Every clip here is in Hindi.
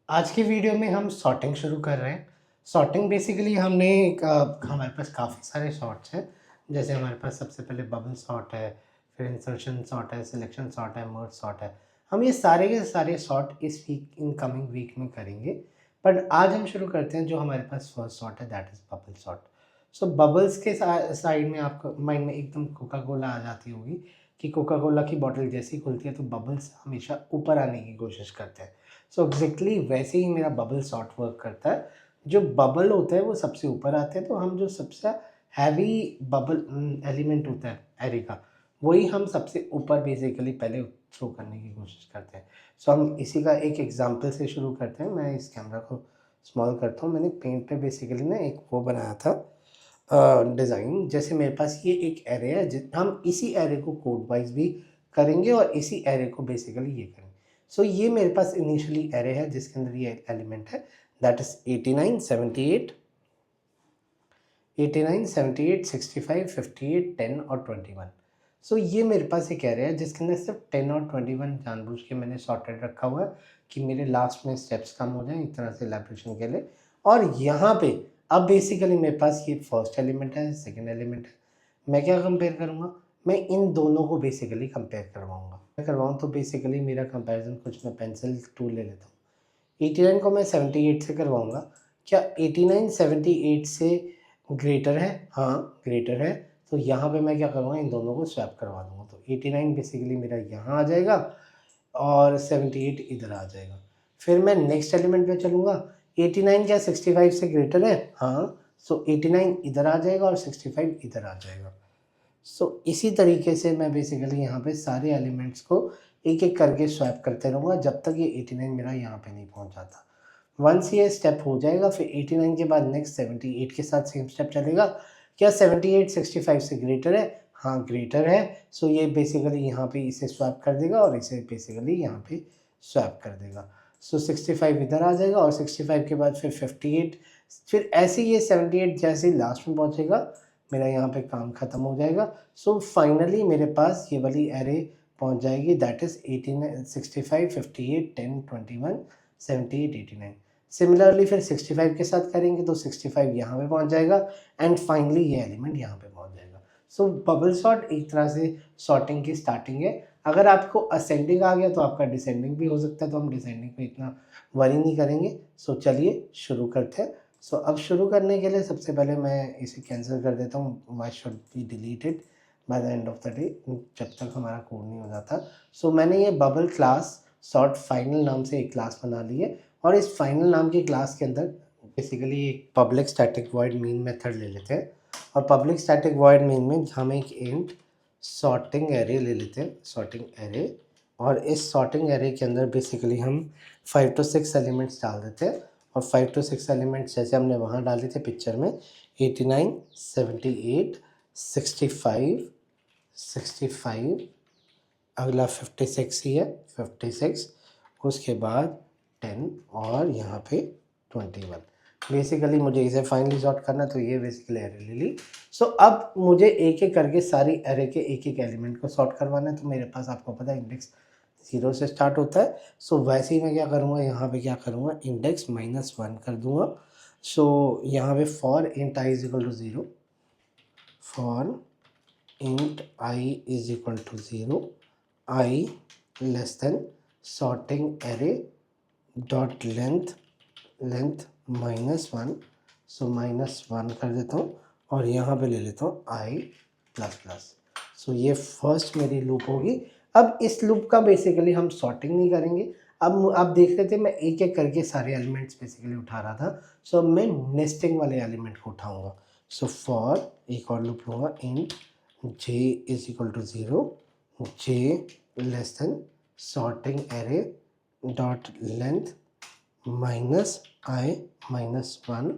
आज की वीडियो में हम सॉर्टिंग शुरू कर रहे हैं। सॉर्टिंग बेसिकली हमने हमारे पास काफ़ी सारे सॉर्ट्स हैं। जैसे हमारे पास सबसे पहले बबल सॉर्ट है, फिर इंसर्शन सॉर्ट है, सिलेक्शन सॉर्ट है, मर्ज सॉर्ट है। हम ये सारे के सारे सॉर्ट इस वीक इन कमिंग वीक में करेंगे। बट आज हम शुरू करते हैं जो हमारे पास फर्स्ट सॉर्ट है, that is bubble sort. So bubbles के साइड में आपको माइंड में एकदम कोका कोला आ जाती होगी कि कोका कोला की बॉटल जैसी खुलती है तो बबल्स हमेशा ऊपर आने की कोशिश करते हैं। सो एग्जैक्टली वैसे ही मेरा बबल सॉर्ट वर्क करता है। जो बबल होता है वो सबसे ऊपर आते हैं, तो हम जो सबसे हैवी बबल एलिमेंट होता है एरे का, वही हम सबसे ऊपर बेसिकली पहले थ्रो करने की कोशिश करते हैं। सो हम इसी का एक एग्जांपल से शुरू करते हैं। मैं इस कैमरा को स्मॉल करता हूँ। मैंने पेंट पे बेसिकली ना एक वो बनाया था डिज़ाइन। जैसे मेरे पास ये एक एरे है, हम इसी एरे को कोड वाइज भी करेंगे और इसी एरे को बेसिकली ये करेंगे। सो ये मेरे पास इनिशियली एरे है जिसके अंदर ये एलिमेंट है, दैट इज 89 78 89 78 65 58 10 और 21। सो ये मेरे पास एक एरे है जिसके अंदर सिर्फ 10 और 21 जानबूझ के मैंने सॉर्टेड रखा हुआ है कि मेरे लास्ट में स्टेप्स कम हो जाएं एक तरह से इलैबोरेशन के लिए। और यहाँ पे अब बेसिकली मेरे पास ये फर्स्ट एलिमेंट है, सेकेंड एलिमेंट है। मैं क्या कंपेयर करूँगा? मैं इन दोनों को बेसिकली कंपेयर करवाऊँगा। मैं करवाऊँ तो बेसिकली मेरा कंपैरिजन कुछ, मैं पेंसिल टूल ले लेता हूँ। 89 को मैं 78 से करवाऊँगा। क्या 89 78 से ग्रेटर है? हाँ, ग्रेटर है। तो यहाँ पे मैं क्या करूँगा, इन दोनों को स्वैप करवा दूँगा। तो 89 बेसिकली मेरा यहाँ आ जाएगा और 78 इधर आ जाएगा। फिर मैं नेक्स्ट एलिमेंट पे चलूँगा। 89 क्या 65 से ग्रेटर है? हाँ, सो 89 इधर आ जाएगा और 65 इधर आ जाएगा। सो इसी तरीके से मैं बेसिकली यहाँ पे सारे एलिमेंट्स को एक एक करके स्वैप करते रहूँगा जब तक ये 89 मेरा यहाँ पे नहीं पहुँच जाता। वंस ये स्टेप हो जाएगा फिर 89 के बाद नेक्स्ट 78 के साथ सेम स्टेप चलेगा। क्या 78 65 से ग्रेटर है? हाँ, ग्रेटर है। सो ये बेसिकली यहाँ पे इसे स्वैप कर देगा और इसे बेसिकली यहाँ पे स्वैप कर देगा। सो 65 इधर आ जाएगा और 65 के बाद फिर 58, फिर ऐसे ही ये 78 जैसे ही लास्ट में पहुँचेगा मेरा यहाँ पे काम ख़त्म हो जाएगा। सो फाइनली मेरे पास ये वाली एरे पहुँच जाएगी, दैट इज़ 89 65 58 10 21 78 89। सिमिलरली फिर 65 के साथ करेंगे तो 65 यहाँ पे पहुँच जाएगा एंड फाइनली ये एलिमेंट यहाँ पे पहुँच जाएगा। सो बबल सॉर्ट एक तरह से सॉर्टिंग की स्टार्टिंग है। अगर आपको असेंडिंग आ गया तो आपका डिसेंडिंग भी हो सकता है, तो हम डिसेंडिंग पे इतना वरी नहीं करेंगे। सो चलिए शुरू करते हैं। सो अब शुरू करने के लिए सबसे पहले मैं इसे कैंसिल कर देता हूँ। Why should be deleted by the end of the day, जब तक हमारा कोड नहीं हो जाता। सो मैंने ये बबल क्लास सॉर्ट फाइनल नाम से एक क्लास बना ली है और इस फाइनल नाम की क्लास के अंदर बेसिकली एक public static void mean method ले लेते हैं। और पब्लिक स्टैटिक वॉइड मीन में हम एक इंट सॉर्टिंग एरे ले लेते हैं, सॉर्टिंग एरे। और इस सॉर्टिंग एरे के अंदर बेसिकली हम 5 to 6 एलिमेंट्स डाल देते हैं। और 5 to 6 एलिमेंट्स जैसे हमने वहाँ डाले थे पिक्चर में, 89 78 65 65, अगला 56 ही है 56, उसके बाद 10 और यहाँ पे 21। बेसिकली मुझे इसे फाइनली सॉर्ट करना, तो ये बेसिकली एरे ले ली। सो अब मुझे एक एक करके सारी एरे के एक एक एलिमेंट को सॉर्ट करवाना है। तो मेरे पास आपको पता है इंडेक्स 0 से स्टार्ट होता है। सो वैसे ही मैं क्या करूँगा, यहाँ पे क्या करूँगा, इंडेक्स -1 कर दूँगा। सो यहाँ पे for int i is equal to 0, for int i is equal to 0, i less than sorting array dot length -1। So -1 कर देता हूँ और यहाँ पे ले लेता हूँ आई प्लस प्लस। सो ये फर्स्ट मेरी लूप होगी। अब इस लूप का बेसिकली हम सॉर्टिंग नहीं करेंगे। अब आप देख रहे थे मैं एक एक करके सारे एलिमेंट्स बेसिकली उठा रहा था। सो मैं नेस्टिंग वाले एलिमेंट को उठाऊँगा। सो फॉर एक और लूप लूँगा, int j is equal to 0, j less than sorting array dot length -i-1।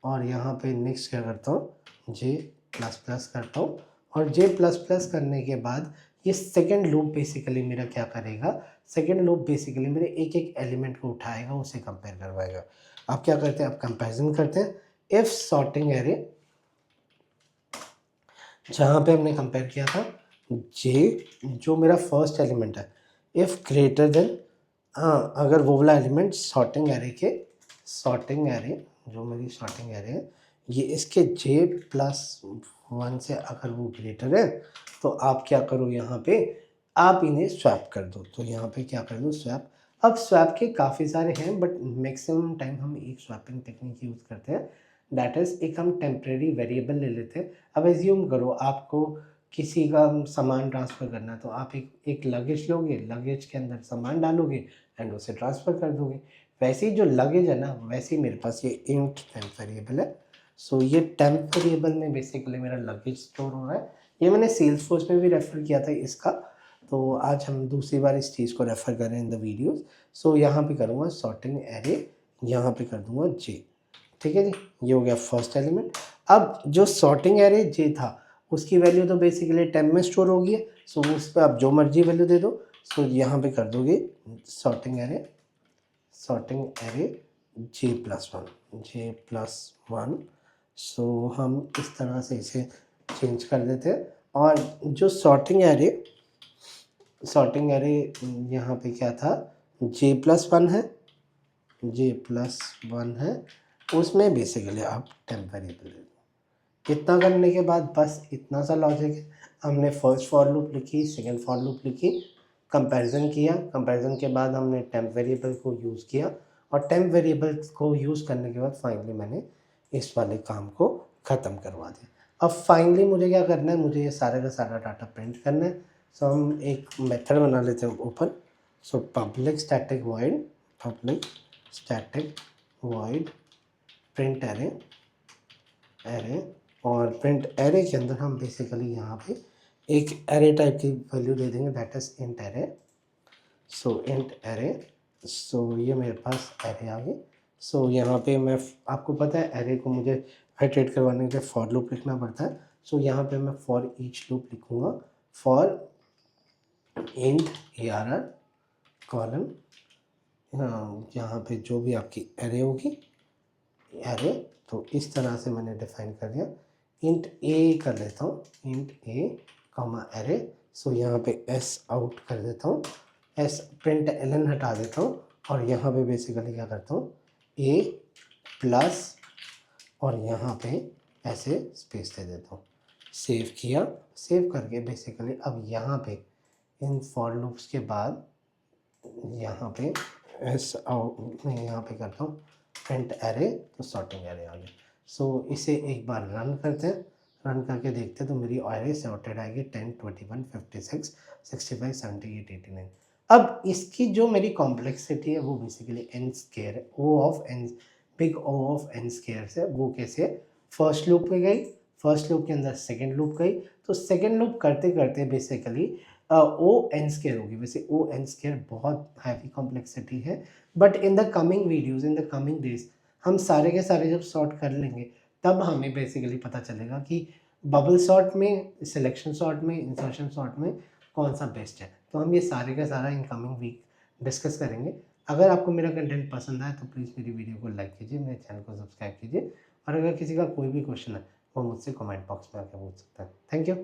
और यहाँ पे नेक्स्ट क्या करता हूँ, j प्लस प्लस करता हूँ। और j प्लस प्लस करने के बाद ये सेकेंड लूप बेसिकली मेरा क्या करेगा, सेकेंड लूप बेसिकली मेरे एक एक एलिमेंट को उठाएगा, उसे कंपेयर करवाएगा। अब क्या करते हैं, अब कंपेरिजन करते हैं। इफ सॉर्टिंग एरे जहाँ पे हमने कंपेयर किया था, j जो मेरा फर्स्ट एलिमेंट है, इफ़ ग्रेटर देन हाँ, अगर वो वाला एलिमेंट सॉर्टिंग एरे के सॉर्टिंग एरे जो मेरी सॉर्टिंग एरे है ये इसके j+1 से अगर वो ग्रेटर है तो आप क्या करो यहाँ पे आप इन्हें स्वैप कर दो। तो यहाँ पे क्या कर दो स्वैप। अब स्वैप के काफ़ी सारे हैं बट मैक्सिमम टाइम हम एक स्वैपिंग टेक्निक यूज़ करते हैं, दैट इज़ एक हम टेम्परेरी वेरिएबल ले लेते हैं। अब एज्यूम करो आपको किसी का सामान ट्रांसफ़र करना है तो आप एक लगेज लोगे, लगेज के अंदर सामान डालोगे एंड उसे ट्रांसफ़र कर दोगे। वैसे ही जो लगेज है ना वैसे ही मेरे पास ये इंट टेम्प वेरिएबल है। सो ये टेम्प वेरिएबल में बेसिकली मेरा लगेज स्टोर हो रहा है। ये मैंने सेल्सफोर्स में भी रेफ़र किया था इसका, तो आज हम दूसरी बार इस चीज़ को रेफ़र कर रहे हैं इन द वीडियोज़। सो यहाँ पे करूँगा सॉर्टिंग एरे, यहाँ पे कर दूँगा जे। ठीक है जी, ये हो गया फर्स्ट एलिमेंट। अब जो सॉर्टिंग एरे जे था उसकी वैल्यू तो बेसिकली टेम्प में स्टोर होगी है। सो उस पर आप जो मर्जी वैल्यू दे दो। सो यहाँ पे कर दोगे सॉर्टिंग एरे j+1। सो हम इस तरह से इसे चेंज कर देते हैं। और जो सॉर्टिंग एरे यहाँ पे क्या था j+1 है, उसमें बेसिकली आप टेम्प वेरिएबल दे दो। इतना करने के बाद बस इतना सा लॉजिक है। हमने फर्स्ट फॉर लूप लिखी, सेकंड फॉर लूप लिखी, कंपैरिजन किया, कंपैरिजन के बाद हमने टेम्प वेरिएबल को यूज़ किया और टेम्प वेरिएबल को यूज़ करने के बाद फाइनली मैंने इस वाले काम को ख़त्म करवा दिया। अब फाइनली मुझे क्या करना है, मुझे ये सारा का सारा डाटा प्रिंट करना है। सो हम एक मेथड बना लेते हैं ऊपर। So public static void print array और प्रिंट एरे के अंदर हम बेसिकली यहाँ पे एक एरे टाइप की वैल्यू दे देंगे, that is int array. So int array, so ये मेरे पास एरे आ गई। सो यहाँ पे मैं आपको पता है एरे को मुझे आइटरेट करवाने के लिए फॉर लूप लिखना पड़ता है। सो यहाँ पे मैं फॉर ईच लूप लिखूँगा, फॉर इंट ARR कॉलन, यहाँ पे जो भी आपकी एरे होगी एरे, तो इस तरह से मैंने डिफाइन कर दिया। इंट ए कर लेता हूँ, इंट ए कॉमा एरे। सो यहाँ पे एस आउट कर देता हूँ, एस प्रिंट एलन हटा देता हूँ और यहाँ पे बेसिकली क्या करता हूँ ए प्लस और यहाँ पे ऐसे स्पेस दे देता हूँ। सेव किया, सेव करके बेसिकली अब यहाँ पे इन फॉर लूप्स के बाद यहाँ पे एस आउट मैं यहाँ पे करता हूँ प्रिंट एरे, तो सॉर्टिंग एरे आ गया। सो इसे एक बार रन करते हैं, रन करके देखते हैं तो मेरी एरे सॉर्टेड आएगी 10, 21, 56, 65, 78, 89। अब इसकी जो मेरी कॉम्प्लेक्सिटी है वो बेसिकली एन स्क्वायर है, O of N, big O of N square से। वो कैसे, फर्स्ट लूप पे गई, फर्स्ट लूप के अंदर सेकेंड लूप गई, तो सेकेंड लूप करते करते बेसिकली ओ एन स्क्वायर होगी। वैसे ओ एन स्क्वायर बहुत हैवी कॉम्प्लेक्सिटी है, but in the coming videos, in the coming days हम सारे के सारे जब सॉर्ट कर लेंगे तब हमें बेसिकली पता चलेगा कि बबल सॉर्ट में, सिलेक्शन सॉर्ट में, इंसर्शन सॉर्ट में कौन सा बेस्ट है। तो हम ये सारे का सारा इन कमिंग वीक डिस्कस करेंगे। अगर आपको मेरा कंटेंट पसंद आए तो प्लीज़ मेरी वीडियो को लाइक कीजिए, मेरे चैनल को सब्सक्राइब कीजिए और अगर किसी का कोई भी क्वेश्चन है वो मुझसे कमेंट बॉक्स में आके पूछ सकता है। Thank you.